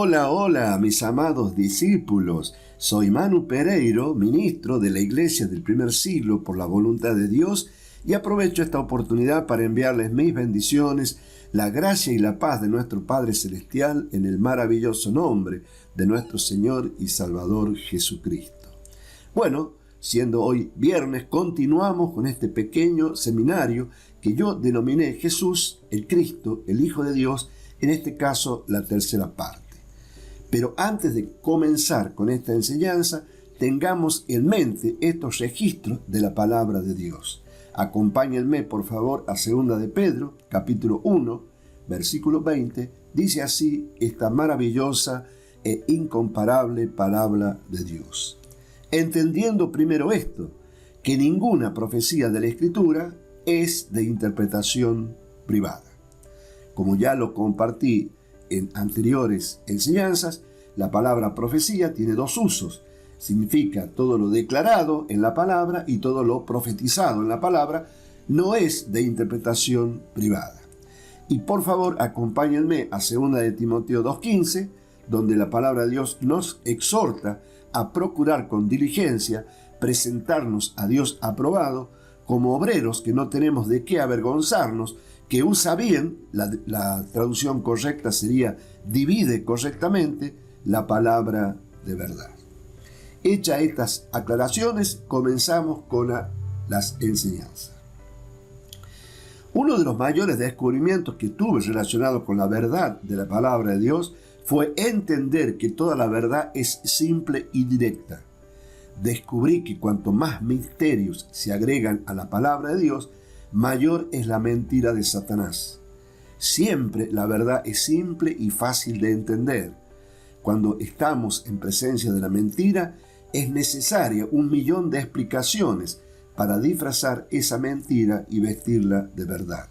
Hola, hola, mis amados discípulos. Soy Manu Pereiro, ministro de la Iglesia del Primer Siglo por la voluntad de Dios, y aprovecho esta oportunidad para enviarles mis bendiciones, la gracia y la paz de nuestro Padre Celestial en el maravilloso nombre de nuestro Señor y Salvador Jesucristo. Bueno, siendo hoy viernes, continuamos con este pequeño seminario que yo denominé Jesús, el Cristo, el Hijo de Dios, en este caso la tercera parte. Pero antes de comenzar con esta enseñanza, tengamos en mente estos registros de la palabra de Dios. Acompáñenme, por favor, a 2 de Pedro, capítulo 1, versículo 20. Dice así esta maravillosa e incomparable palabra de Dios. Entendiendo primero esto, que ninguna profecía de la Escritura es de interpretación privada. Como ya lo compartí en anteriores enseñanzas, la palabra profecía tiene dos usos. Significa todo lo declarado en la palabra y todo lo profetizado en la palabra no es de interpretación privada. Y por favor, acompáñenme a 2 de Timoteo 2:15, donde la palabra de Dios nos exhorta a procurar con diligencia presentarnos a Dios aprobado como obreros que no tenemos de qué avergonzarnos, que usa bien, la traducción correcta sería divide correctamente la palabra de verdad. Hechas estas aclaraciones, comenzamos con las enseñanzas. Uno de los mayores descubrimientos que tuve relacionado con la verdad de la palabra de Dios fue entender que toda la verdad es simple y directa. Descubrí que cuanto más misterios se agregan a la palabra de Dios, mayor es la mentira de Satanás. Siempre la verdad es simple y fácil de entender. Cuando estamos en presencia de la mentira, es necesaria 1.000.000 de explicaciones para disfrazar esa mentira y vestirla de verdad.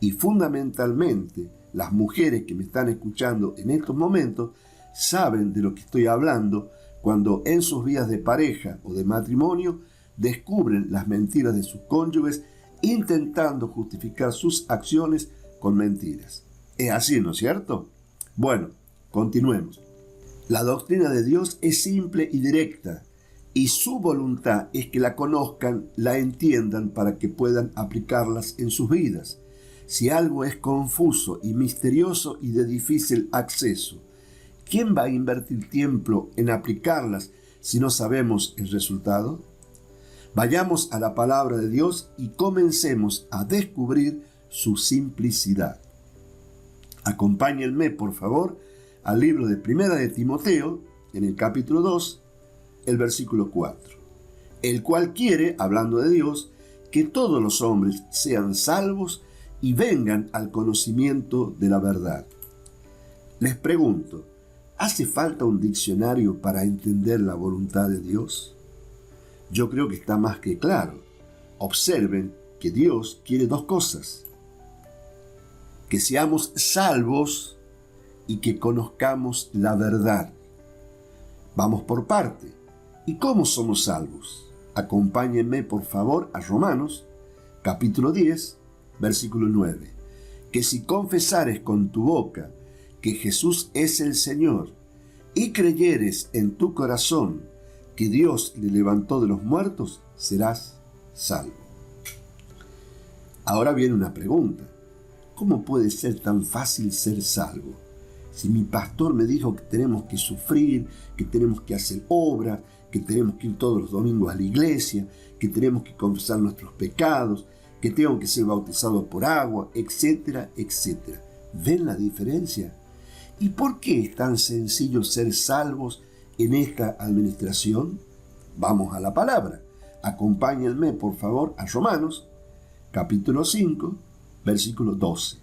Y fundamentalmente, las mujeres que me están escuchando en estos momentos saben de lo que estoy hablando cuando en sus vidas de pareja o de matrimonio descubren las mentiras de sus cónyuges intentando justificar sus acciones con mentiras. Es así, ¿no es cierto? Bueno, continuemos. La doctrina de Dios es simple y directa, y su voluntad es que la conozcan, la entiendan para que puedan aplicarlas en sus vidas. Si algo es confuso y misterioso y de difícil acceso, ¿quién va a invertir tiempo en aplicarlas si no sabemos el resultado? Vayamos a la palabra de Dios y comencemos a descubrir su simplicidad. Acompáñenme, por favor, al libro de 1 de Timoteo, en el capítulo 2, el versículo 4. El cual quiere, hablando de Dios, que todos los hombres sean salvos y vengan al conocimiento de la verdad. Les pregunto, ¿hace falta un diccionario para entender la voluntad de Dios? Yo creo que está más que claro. Observen que Dios quiere dos cosas: que seamos salvos y que conozcamos la verdad. Vamos por parte. ¿Y cómo somos salvos? Acompáñenme, por favor, a Romanos, capítulo 10, versículo 9. Que si confesares con tu boca que Jesús es el Señor y creyeres en tu corazón que Dios le levantó de los muertos, serás salvo. Ahora viene una pregunta. ¿Cómo puede ser tan fácil ser salvo? Si mi pastor me dijo que tenemos que sufrir, que tenemos que hacer obra, que tenemos que ir todos los domingos a la iglesia, que tenemos que confesar nuestros pecados, que tengo que ser bautizado por agua, etcétera, etcétera. ¿Ven la diferencia? ¿Y por qué es tan sencillo ser salvos en esta administración? Vamos a la palabra. Acompáñenme, por favor, a Romanos, capítulo 5, versículo 12.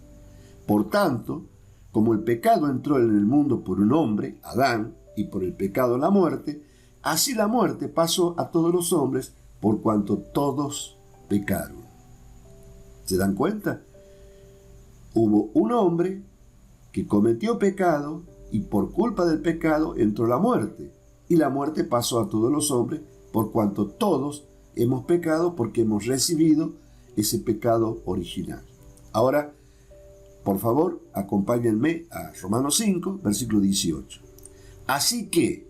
Por tanto, como el pecado entró en el mundo por un hombre, Adán, y por el pecado la muerte, así la muerte pasó a todos los hombres por cuanto todos pecaron. ¿Se dan cuenta? Hubo un hombre que cometió pecado y por culpa del pecado entró la muerte. Y la muerte pasó a todos los hombres por cuanto todos hemos pecado porque hemos recibido ese pecado original. Ahora, Por favor, acompáñenme a Romanos 5, versículo 18. Así que,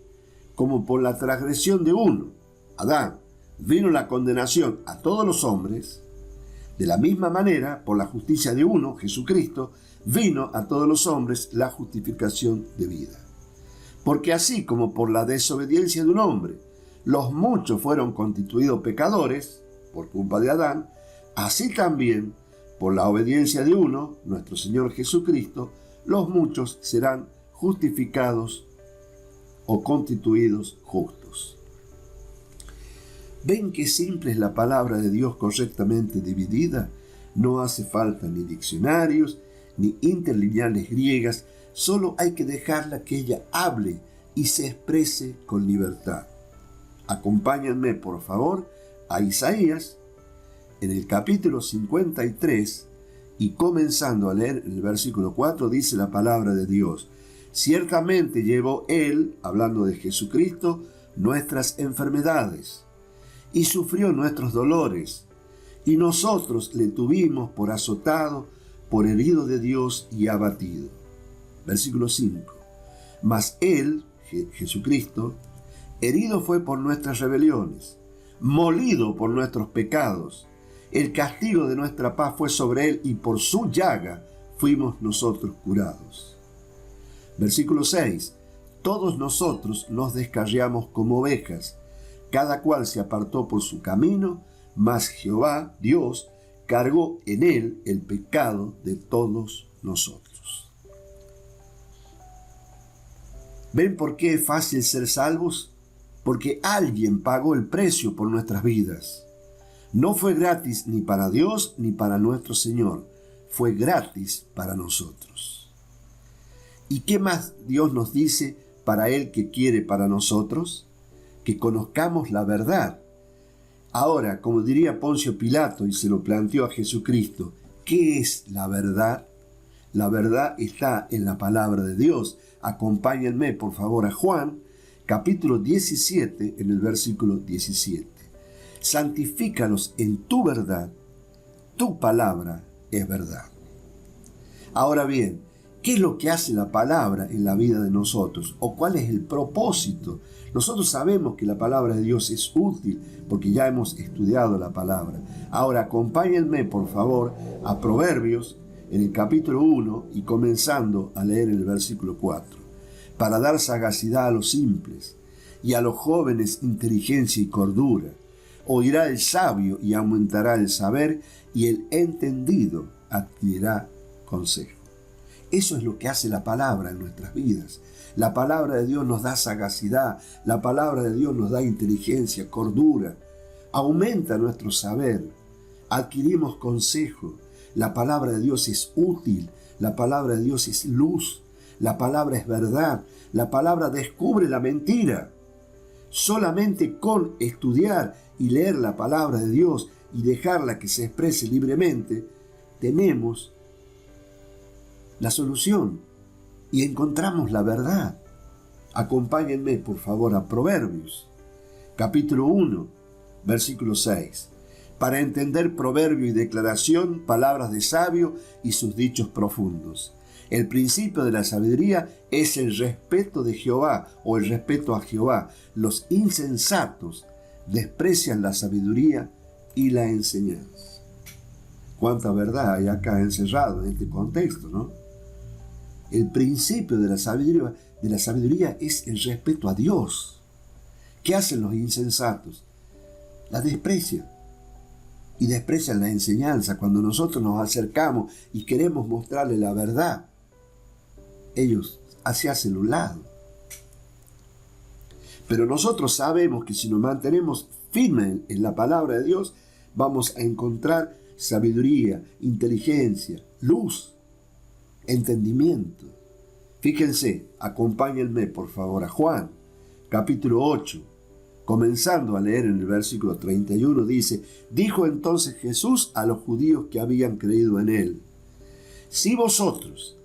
como por la transgresión de uno, Adán, vino la condenación a todos los hombres, de la misma manera, por la justicia de uno, Jesucristo, vino a todos los hombres la justificación de vida. Porque así como por la desobediencia de un hombre, los muchos fueron constituidos pecadores, por culpa de Adán, así también, por la obediencia de uno, nuestro Señor Jesucristo, los muchos serán justificados o constituidos justos. ¿Ven qué simple es la palabra de Dios correctamente dividida? No hace falta ni diccionarios, ni interlineales griegas, solo hay que dejarla que ella hable y se exprese con libertad. Acompáñenme, por favor, a Isaías, en el capítulo 53, y comenzando a leer el versículo 4, dice la palabra de Dios: ciertamente llevó Él, hablando de Jesucristo, nuestras enfermedades, y sufrió nuestros dolores, y nosotros le tuvimos por azotado, por herido de Dios y abatido. Versículo 5. Mas Él, Jesucristo, herido fue por nuestras rebeliones, molido por nuestros pecados. El castigo de nuestra paz fue sobre Él, y por su llaga fuimos nosotros curados. Versículo 6. Todos nosotros nos descarriamos como ovejas, cada cual se apartó por su camino, mas Jehová, Dios, cargó en Él el pecado de todos nosotros. ¿Ven por qué es fácil ser salvos? Porque alguien pagó el precio por nuestras vidas. No fue gratis ni para Dios ni para nuestro Señor, fue gratis para nosotros. ¿Y qué más Dios nos dice para Él que quiere para nosotros? Que conozcamos la verdad. Ahora, como diría Poncio Pilato y se lo planteó a Jesucristo, ¿qué es la verdad? La verdad está en la palabra de Dios. Acompáñenme, por favor, a Juan, capítulo 17, en el versículo 17. Santifícalos en tu verdad, tu palabra es verdad. Ahora bien, ¿qué es lo que hace la palabra en la vida de nosotros? ¿O cuál es el propósito? Nosotros sabemos que la palabra de Dios es útil porque ya hemos estudiado la palabra. Ahora, acompáñenme, por favor, a Proverbios, en el capítulo 1 y comenzando a leer el versículo 4. Para dar sagacidad a los simples y a los jóvenes inteligencia y cordura. Oirá el sabio y aumentará el saber, y el entendido adquirirá consejo. Eso es lo que hace la palabra en nuestras vidas. La palabra de Dios nos da sagacidad, la palabra de Dios nos da inteligencia, cordura, aumenta nuestro saber, adquirimos consejo. La palabra de Dios es útil, la palabra de Dios es luz, la palabra es verdad, la palabra descubre la mentira. Solamente con estudiar y leer la palabra de Dios y dejarla que se exprese libremente, tenemos la solución y encontramos la verdad. Acompáñenme, por favor, a Proverbios, capítulo 1, versículo 6. Para entender proverbio y declaración, palabras de sabio y sus dichos profundos. El principio de la sabiduría es el respeto de Jehová o el respeto a Jehová. Los insensatos desprecian la sabiduría y la enseñanza. Cuánta verdad hay acá encerrado en este contexto, ¿no? El principio de la sabiduría es el respeto a Dios. ¿Qué hacen los insensatos? La desprecian. Y desprecian la enseñanza. Cuando nosotros nos acercamos y queremos mostrarle la verdad, ellos se hacen un lado. Pero nosotros sabemos que si nos mantenemos firmes en la palabra de Dios, vamos a encontrar sabiduría, inteligencia, luz, entendimiento. Fíjense, acompáñenme por favor a Juan, capítulo 8, comenzando a leer en el versículo 31, dice: dijo entonces Jesús a los judíos que habían creído en él: si vosotros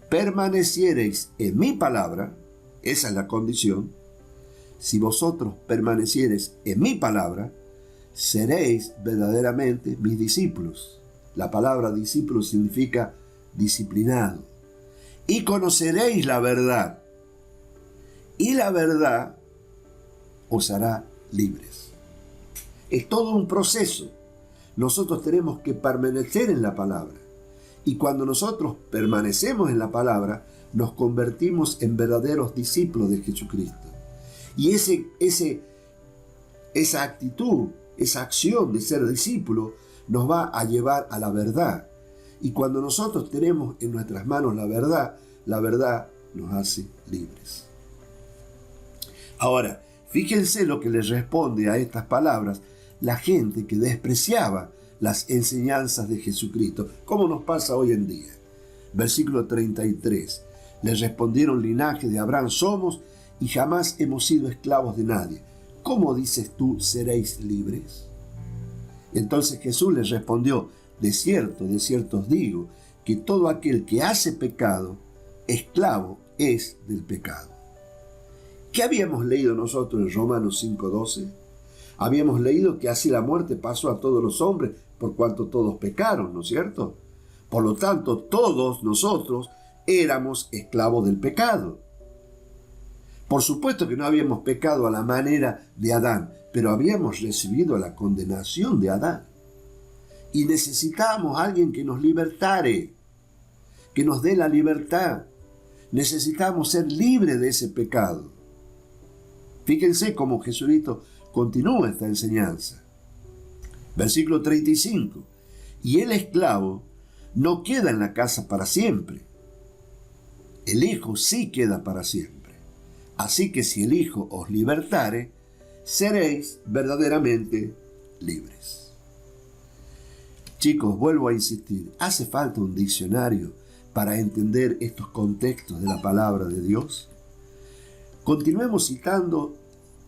permaneciereis en mi palabra, esa es la condición, si vosotros permaneciereis en mi palabra, seréis verdaderamente mis discípulos. La palabra discípulo significa disciplinado. Y conoceréis la verdad, y la verdad os hará libres. Es todo un proceso. Nosotros tenemos que permanecer en la palabra. Y cuando nosotros permanecemos en la palabra, nos convertimos en verdaderos discípulos de Jesucristo. Y esa actitud, esa acción de ser discípulo, nos va a llevar a la verdad. Y cuando nosotros tenemos en nuestras manos la verdad nos hace libres. Ahora, fíjense lo que les responde a estas palabras la gente que despreciaba las enseñanzas de Jesucristo, como nos pasa hoy en día. Versículo 33. Les respondieron: linaje de Abraham somos y jamás hemos sido esclavos de nadie. ¿Cómo dices tú, seréis libres? Entonces Jesús les respondió: de cierto os digo, que todo aquel que hace pecado, esclavo es del pecado. ¿Qué habíamos leído nosotros en Romanos 5:12? Habíamos leído que así la muerte pasó a todos los hombres, por cuanto todos pecaron, ¿no es cierto? Por lo tanto, todos nosotros éramos esclavos del pecado. Por supuesto que no habíamos pecado a la manera de Adán, pero habíamos recibido la condenación de Adán. Y necesitábamos a alguien que nos libertare, que nos dé la libertad. Necesitamos ser libres de ese pecado. Fíjense cómo Jesucristo continúa esta enseñanza. Versículo 35. Y el esclavo no queda en la casa para siempre. El Hijo sí queda para siempre. Así que si el Hijo os libertare, seréis verdaderamente libres. Chicos, vuelvo a insistir, hace falta un diccionario para entender estos contextos de la palabra de Dios. Continuemos citando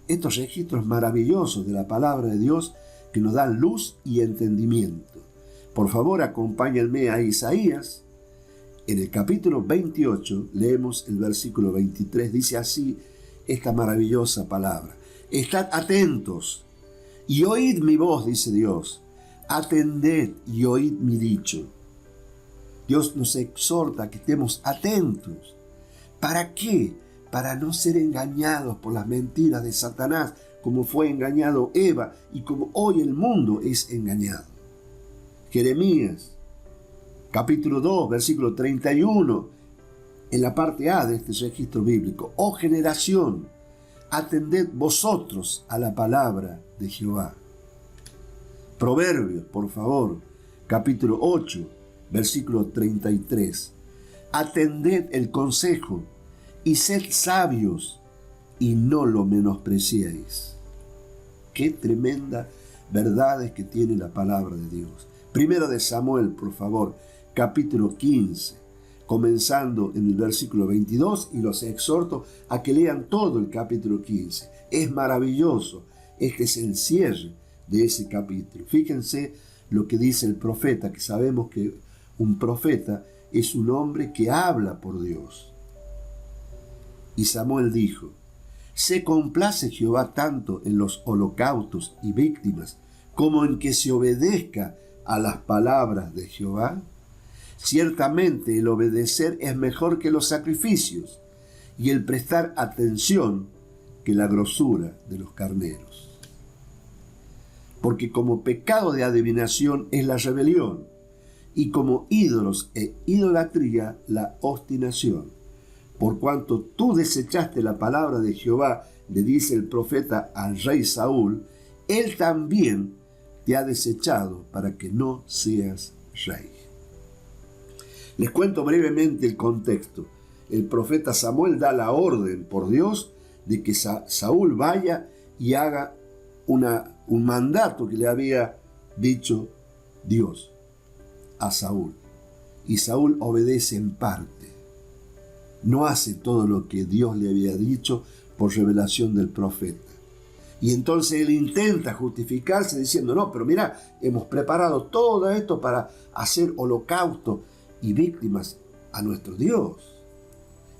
estos registros maravillosos de la palabra de Dios que nos dan luz y entendimiento. Por favor, acompáñenme a Isaías. En el capítulo 28 leemos el versículo 23. Dice así esta maravillosa palabra: estad atentos y oíd mi voz, dice Dios. Atended y oíd mi dicho. Dios nos exhorta a que estemos atentos. ¿Para qué? Para no ser engañados por las mentiras de Satanás, como fue engañado Eva y como hoy el mundo es engañado. Jeremías, capítulo 2, versículo 31, en la parte A de este registro bíblico: oh generación, atended vosotros a la palabra de Jehová. Proverbios, por favor, capítulo 8, versículo 33. Atended el consejo y sed sabios y no lo menospreciéis. Qué tremenda verdades que tiene la palabra de Dios. Primero de Samuel, por favor, capítulo 15, comenzando en el versículo 22, y los exhorto a que lean todo el capítulo 15. Es maravilloso. Este es el cierre de ese capítulo. Fíjense lo que dice el profeta, que sabemos que un profeta es un hombre que habla por Dios. Y Samuel dijo: ¿se complace Jehová tanto en los holocaustos y víctimas como en que se obedezca a las palabras de Jehová? Ciertamente el obedecer es mejor que los sacrificios, y el prestar atención que la grosura de los carneros. Porque como pecado de adivinación es la rebelión, y como ídolos e idolatría la obstinación. Por cuanto tú desechaste la palabra de Jehová, le dice el profeta al rey Saúl, él también te ha desechado para que no seas rey. Les cuento brevemente el contexto. El profeta Samuel da la orden por Dios de que Saúl vaya y haga un mandato que le había dicho Dios a Saúl. Y Saúl obedece en parte. No hace todo lo que Dios le había dicho por revelación del profeta. Y entonces él intenta justificarse diciendo: no, pero mira, hemos preparado todo esto para hacer holocausto y víctimas a nuestro Dios.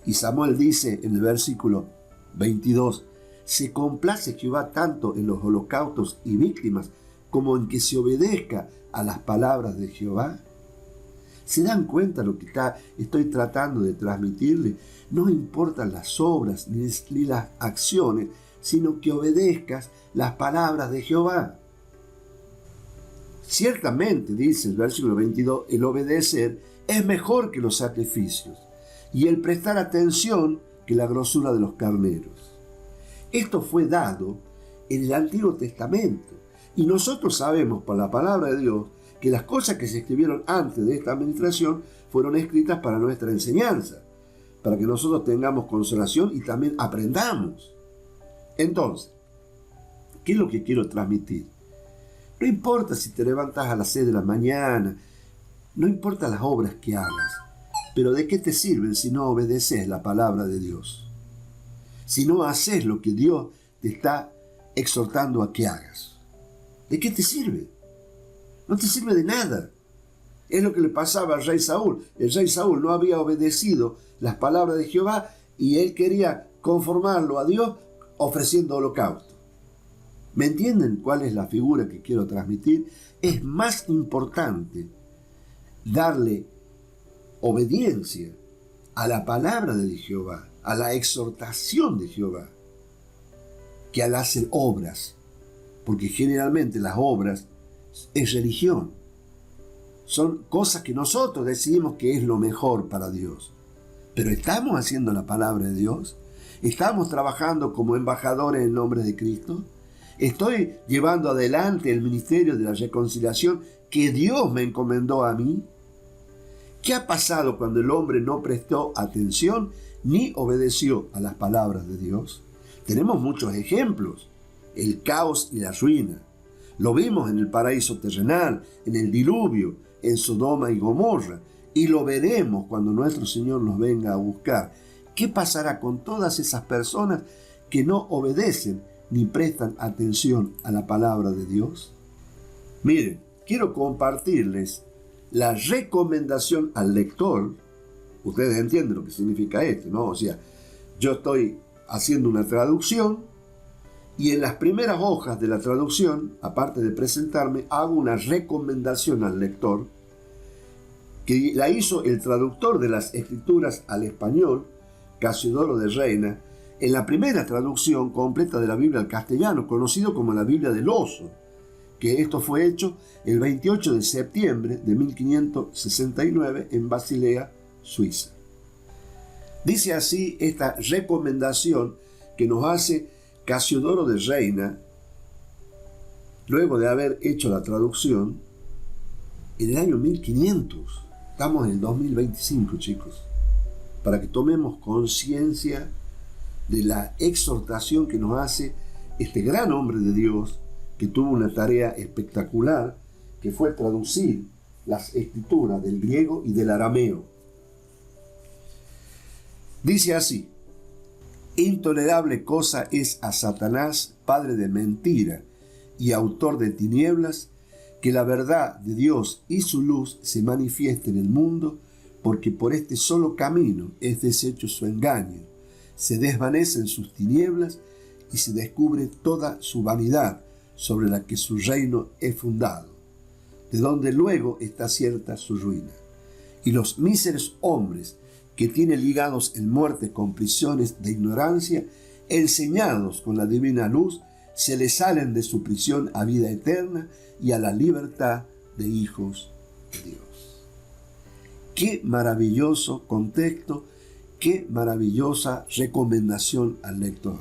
Y Samuel dice en el versículo 22: ¿se complace Jehová tanto en los holocaustos y víctimas como en que se obedezca a las palabras de Jehová? ¿Se dan cuenta lo que estoy tratando de transmitirle? No importan las obras ni las acciones, sino que obedezcas las palabras de Jehová. Ciertamente, dice el versículo 22, el obedecer es mejor que los sacrificios y el prestar atención que la grosura de los carneros. Esto fue dado en el Antiguo Testamento y nosotros sabemos por la palabra de Dios que las cosas que se escribieron antes de esta administración fueron escritas para nuestra enseñanza, para que nosotros tengamos consolación y también aprendamos. Entonces, ¿qué es lo que quiero transmitir? No importa si te levantas a las 6 de la mañana, no importa las obras que hagas, pero ¿de qué te sirven si no obedeces la palabra de Dios? Si no haces lo que Dios te está exhortando a que hagas. ¿De qué te sirve? No te sirve de nada. Es lo que le pasaba al rey Saúl. El rey Saúl no había obedecido las palabras de Jehová y él quería conformarlo a Dios ofreciendo holocausto. ¿Me entienden cuál es la figura que quiero transmitir? Es más importante darle obediencia a la palabra de Jehová, a la exhortación de Jehová, que al hacer obras, porque generalmente las obras es religión. Son cosas que nosotros decidimos que es lo mejor para Dios. Pero ¿estamos haciendo la palabra de Dios? ¿Estamos trabajando como embajadores en nombre de Cristo? ¿Estoy llevando adelante el ministerio de la reconciliación que Dios me encomendó a mí? ¿Qué ha pasado cuando el hombre no prestó atención ni obedeció a las palabras de Dios? Tenemos muchos ejemplos. El caos y la ruina. Lo vimos en el paraíso terrenal, en el diluvio, en Sodoma y Gomorra. Y lo veremos cuando nuestro Señor nos venga a buscar. ¿Qué pasará con todas esas personas que no obedecen ni prestan atención a la palabra de Dios? Miren, quiero compartirles la recomendación al lector. Ustedes entienden lo que significa esto, ¿no? O sea, yo estoy haciendo una traducción y en las primeras hojas de la traducción, aparte de presentarme, hago una recomendación al lector que la hizo el traductor de las Escrituras al español, Casiodoro de Reina, en la primera traducción completa de la Biblia al castellano, conocido como la Biblia del Oso, que esto fue hecho el 28 de septiembre de 1569 en Basilea, Suiza. Dice así esta recomendación que nos hace Casiodoro de Reina, luego de haber hecho la traducción, en el año 1500. Estamos en el 2025, chicos, para que tomemos conciencia de la exhortación que nos hace este gran hombre de Dios, que tuvo una tarea espectacular, que fue traducir las escrituras del griego y del arameo. Dice así: intolerable cosa es a Satanás, padre de mentira y autor de tinieblas, que la verdad de Dios y su luz se manifieste en el mundo, porque por este solo camino es deshecho su engaño, se desvanecen sus tinieblas y se descubre toda su vanidad sobre la que su reino es fundado, de donde luego está cierta su ruina. Y los míseros hombres que tiene ligados en muerte con prisiones de ignorancia, enseñados con la divina luz, se les salen de su prisión a vida eterna y a la libertad de hijos de Dios. Qué maravilloso contexto, qué maravillosa recomendación al lector.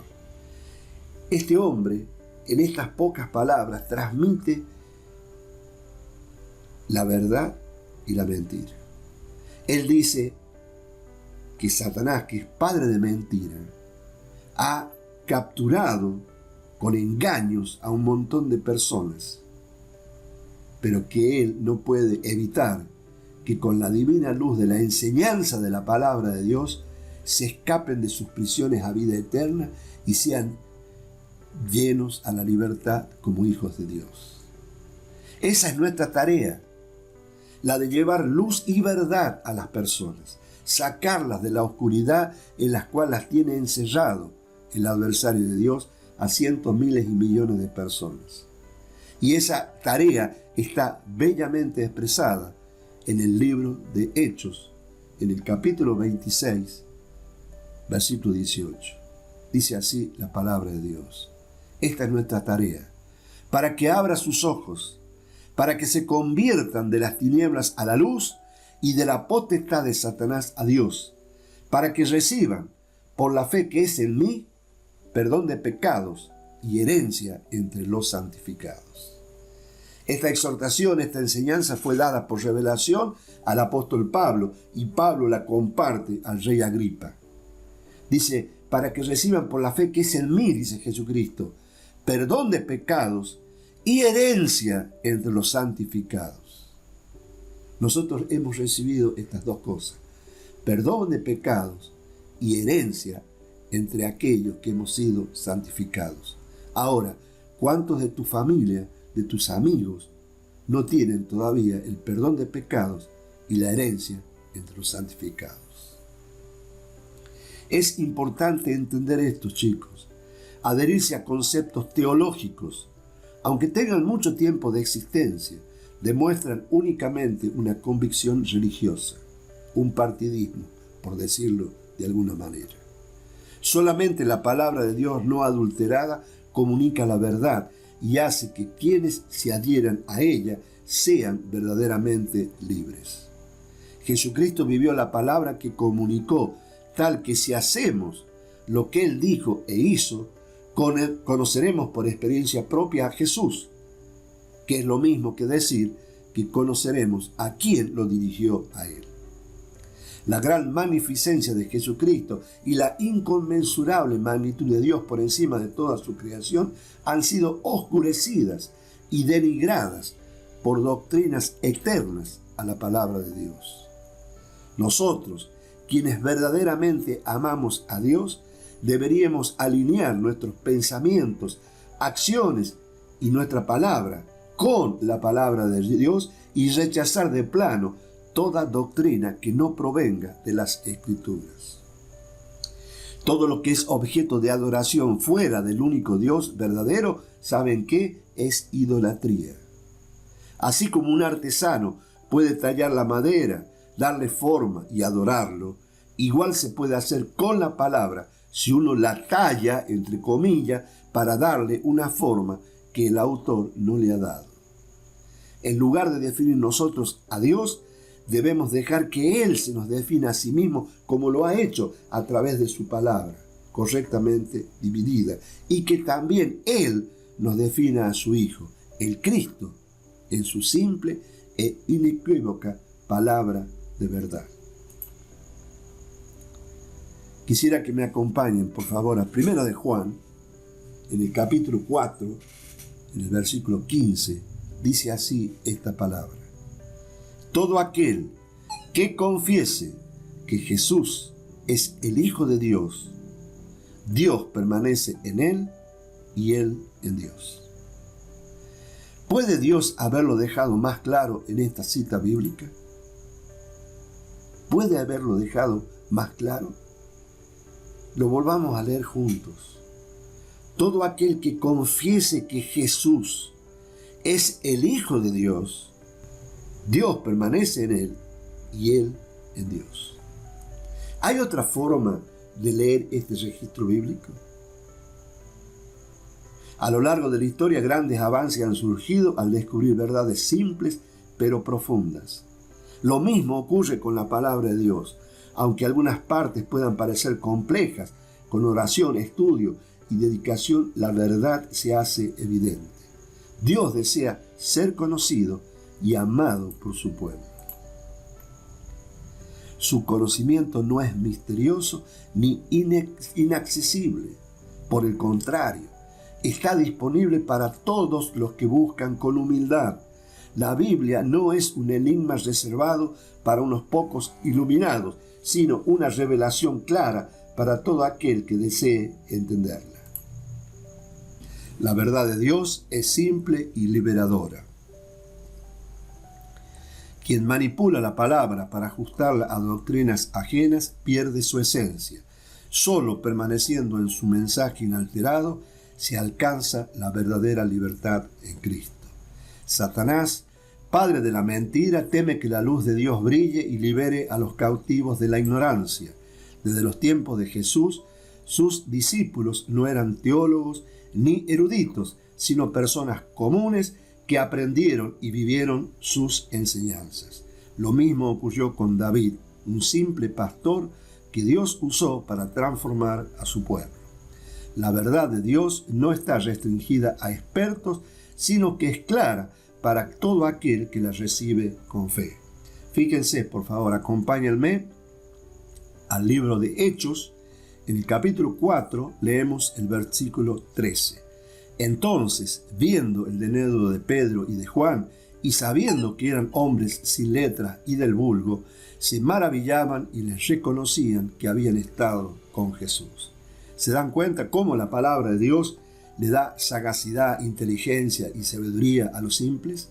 Este hombre, en estas pocas palabras, transmite la verdad y la mentira. Él dice que Satanás, que es padre de mentira, ha capturado con engaños a un montón de personas, pero que él no puede evitar que con la divina luz de la enseñanza de la palabra de Dios se escapen de sus prisiones a vida eterna y sean llenos a la libertad como hijos de Dios. Esa es nuestra tarea, la de llevar luz y verdad a las personas, sacarlas de la oscuridad en la cual las tiene encerrado el adversario de Dios a cientos, miles y millones de personas. Y esa tarea está bellamente expresada en el libro de Hechos, en el capítulo 26, versículo 18. Dice así la palabra de Dios. Esta es nuestra tarea, para que abra sus ojos, para que se conviertan de las tinieblas a la luz y de la potestad de Satanás a Dios, para que reciban, por la fe que es en mí, perdón de pecados y herencia entre los santificados. Esta exhortación, esta enseñanza fue dada por revelación al apóstol Pablo, y Pablo la comparte al rey Agripa. Dice, para que reciban por la fe que es en mí, dice Jesucristo, perdón de pecados y herencia entre los santificados. Nosotros hemos recibido estas dos cosas, perdón de pecados y herencia entre aquellos que hemos sido santificados. Ahora, ¿cuántos de tu familia, de tus amigos, no tienen todavía el perdón de pecados y la herencia entre los santificados? Es importante entender esto, chicos. Adherirse a conceptos teológicos, aunque tengan mucho tiempo de existencia, demuestran únicamente una convicción religiosa, un partidismo, por decirlo de alguna manera. Solamente la palabra de Dios no adulterada comunica la verdad y hace que quienes se adhieran a ella sean verdaderamente libres. Jesucristo vivió la palabra que comunicó, tal que si hacemos lo que Él dijo e hizo, conoceremos por experiencia propia a Jesús, que es lo mismo que decir que conoceremos a quien lo dirigió a Él. La gran magnificencia de Jesucristo y la inconmensurable magnitud de Dios por encima de toda su creación han sido oscurecidas y denigradas por doctrinas externas a la palabra de Dios. Nosotros, quienes verdaderamente amamos a Dios, deberíamos alinear nuestros pensamientos, acciones y nuestra palabra con la palabra de Dios y rechazar de plano toda doctrina que no provenga de las Escrituras. Todo lo que es objeto de adoración fuera del único Dios verdadero, ¿saben qué? Es idolatría. Así como un artesano puede tallar la madera, darle forma y adorarlo, igual se puede hacer con la palabra si uno la talla, entre comillas, para darle una forma que el autor no le ha dado. En lugar de definir nosotros a Dios, debemos dejar que Él se nos defina a sí mismo como lo ha hecho a través de su palabra, correctamente dividida, y que también Él nos defina a su Hijo, el Cristo, en su simple e inequívoca palabra de verdad. Quisiera que me acompañen, por favor, a 1 de Juan, en el capítulo 4, en el versículo 15, dice así esta palabra. Todo aquel que confiese que Jesús es el Hijo de Dios, Dios permanece en él y él en Dios. ¿Puede Dios haberlo dejado más claro en esta cita bíblica? ¿Puede haberlo dejado más claro? Lo volvamos a leer juntos. Todo aquel que confiese que Jesús es el Hijo de Dios, Dios permanece en él y él en Dios. ¿Hay otra forma de leer este registro bíblico? A lo largo de la historia, grandes avances han surgido al descubrir verdades simples pero profundas. Lo mismo ocurre con la palabra de Dios. Aunque algunas partes puedan parecer complejas, con oración, estudio y dedicación, la verdad se hace evidente. Dios desea ser conocido y amado por su pueblo. Su conocimiento no es misterioso ni inaccesible. Por el contrario, está disponible para todos los que buscan con humildad. La Biblia no es un enigma reservado para unos pocos iluminados, sino una revelación clara para todo aquel que desee entenderla. La verdad de Dios es simple y liberadora. Quien manipula la palabra para ajustarla a doctrinas ajenas pierde su esencia. Solo permaneciendo en su mensaje inalterado se alcanza la verdadera libertad en Cristo. Satanás padre de la mentira, teme que la luz de Dios brille y libere a los cautivos de la ignorancia. Desde los tiempos de Jesús, sus discípulos no eran teólogos ni eruditos, sino personas comunes que aprendieron y vivieron sus enseñanzas. Lo mismo ocurrió con David, un simple pastor que Dios usó para transformar a su pueblo. La verdad de Dios no está restringida a expertos, sino que es clara para todo aquel que la recibe con fe. Fíjense, por favor, acompáñenme al libro de Hechos. En el capítulo 4 leemos el versículo 13. Entonces, viendo el denuedo de Pedro y de Juan, y sabiendo que eran hombres sin letra y del vulgo, se maravillaban y les reconocían que habían estado con Jesús. ¿Se dan cuenta cómo la palabra de Dios le da sagacidad, inteligencia y sabiduría a los simples?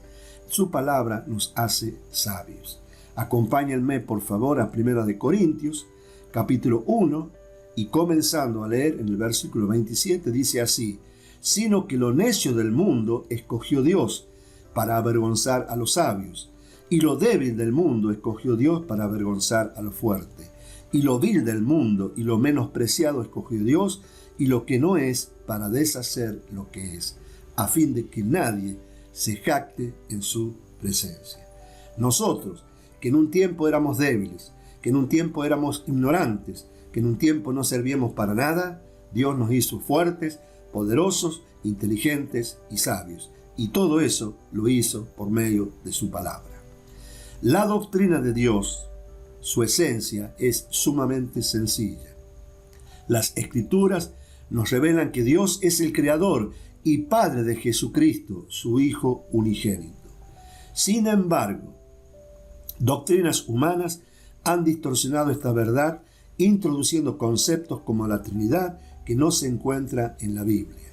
Su palabra nos hace sabios. Acompáñenme, por favor, a 1 Corintios, capítulo 1, y comenzando a leer en el versículo 27, dice así: sino que lo necio del mundo escogió Dios para avergonzar a los sabios, y lo débil del mundo escogió Dios para avergonzar a lo fuerte, y lo vil del mundo y lo menospreciado escogió Dios, y lo que no es, para deshacer lo que es, a fin de que nadie se jacte en su presencia. Nosotros, que en un tiempo éramos débiles, que en un tiempo éramos ignorantes, que en un tiempo no servíamos para nada, Dios nos hizo fuertes, poderosos, inteligentes y sabios. Y todo eso lo hizo por medio de su palabra. La doctrina de Dios, su esencia, es sumamente sencilla. Las Escrituras nos revelan que Dios es el Creador y Padre de Jesucristo, su Hijo unigénito. Sin embargo, doctrinas humanas han distorsionado esta verdad, introduciendo conceptos como la Trinidad que no se encuentra en la Biblia.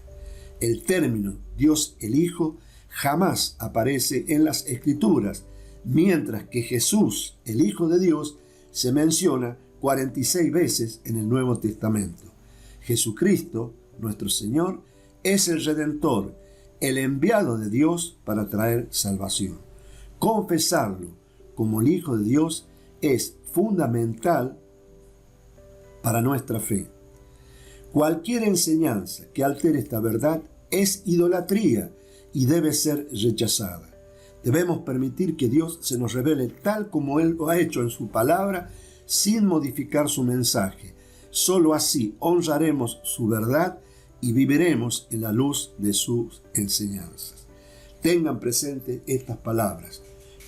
El término Dios el Hijo jamás aparece en las Escrituras, mientras que Jesús, el Hijo de Dios, se menciona 46 veces en el Nuevo Testamento. Jesucristo, nuestro Señor, es el Redentor, el enviado de Dios para traer salvación. Confesarlo como el Hijo de Dios es fundamental para nuestra fe. Cualquier enseñanza que altere esta verdad es idolatría y debe ser rechazada. Debemos permitir que Dios se nos revele tal como Él lo ha hecho en su palabra, sin modificar su mensaje. Solo así honraremos su verdad y viviremos en la luz de sus enseñanzas. Tengan presente estas palabras.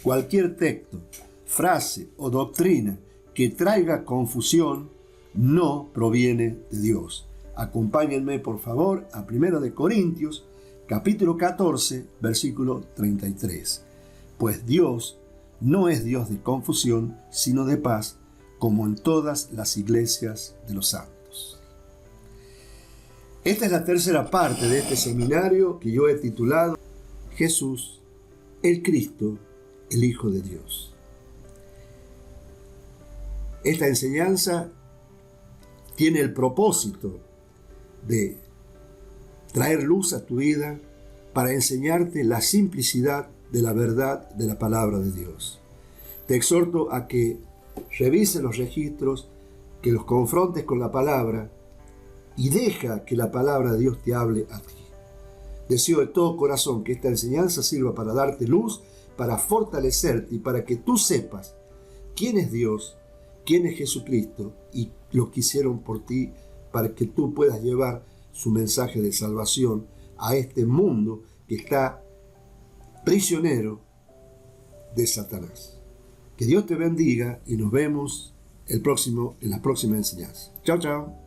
Cualquier texto, frase o doctrina que traiga confusión no proviene de Dios. Acompáñenme, por favor, a 1 Corintios, capítulo 14, versículo 33. Pues Dios no es Dios de confusión, sino de paz, como en todas las iglesias de los santos. Esta es la tercera parte de este seminario que yo he titulado Jesús, el Cristo, el Hijo de Dios. Esta enseñanza tiene el propósito de traer luz a tu vida para enseñarte la simplicidad de la verdad de la palabra de Dios. Te exhorto a que revises los registros, que los confrontes con la palabra y deja que la palabra de Dios te hable a ti. Deseo de todo corazón que esta enseñanza sirva para darte luz, para fortalecerte y para que tú sepas quién es Dios, quién es Jesucristo y lo que hicieron por ti, para que tú puedas llevar su mensaje de salvación a este mundo que está prisionero de Satanás. Que Dios te bendiga y nos vemos en la próxima enseñanza. Chao, chao.